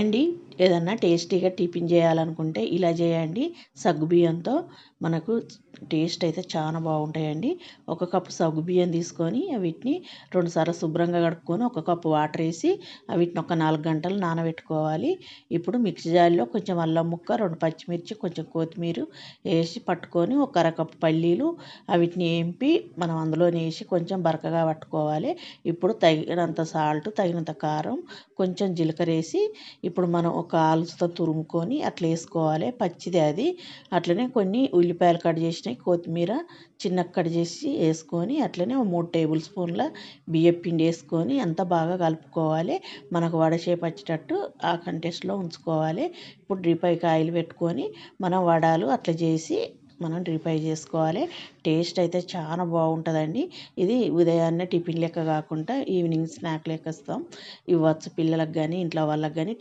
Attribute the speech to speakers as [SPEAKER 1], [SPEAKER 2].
[SPEAKER 1] అండి ఏదన్నా టేస్టీగా టిఫిన్ చేయాలనుకుంటే ఇలా చేయండి. సగ్గుబియ్యంతో మనకు టేస్ట్ అయితే చాలా బాగుంటాయండి. ఒక కప్పు సగ్గుబియ్యం తీసుకొని వీటిని 2 సార్లు శుభ్రంగా కడుక్కొని ఒక కప్పు వాటర్ వేసి వీటిని ఒక 4 గంటలు నానబెట్టుకోవాలి. ఇప్పుడు మిక్సీ జార్లో కొంచెం అల్లం ముక్క, 2 పచ్చిమిర్చి, కొంచెం కొత్తిమీర వేసి పట్టుకొని ఒక అరకప్పు పల్లీలు వీటిని ఏంపి మనం అందులోనే వేసి కొంచెం బరకగా పట్టుకోవాలి. ఇప్పుడు తగినంత సాల్ట్, తగినంత కారం, కొంచెం జీలకర్ర వేసి ఇప్పుడు మనం ఒక ఆలుతో తురుముకొని అట్లా వేసుకోవాలి. పచ్చిదే అది. అట్లనే కొన్ని ఉల్లిపాయలు కట్ చేసినవి, కొత్తిమీర చిన్నగా కట్ చేసి వేసుకొని అట్లనే 3 టేబుల్ స్పూన్ల బియ్యం పిండి వేసుకొని అంతా బాగా కలుపుకోవాలి. మనకు వడ షేప్ వచ్చేటట్టు ఆ కంటెస్ట్లో ఉంచుకోవాలి. ఇప్పుడు డ్రీపైకి ఆయిల్ పెట్టుకొని మనం వడాలు అట్లా చేసి మనం డ్రీపై చేసుకోవాలి. టేస్ట్ అయితే చాలా బాగుంటుందండి. ఇది ఉదయాన్నే టిఫిన్ లెక్క కాకుండా ఈవినింగ్ స్నాక్ లెక్క ఇవ్వచ్చు పిల్లలకు కానీ ఇంట్లో వాళ్ళకి కానీ.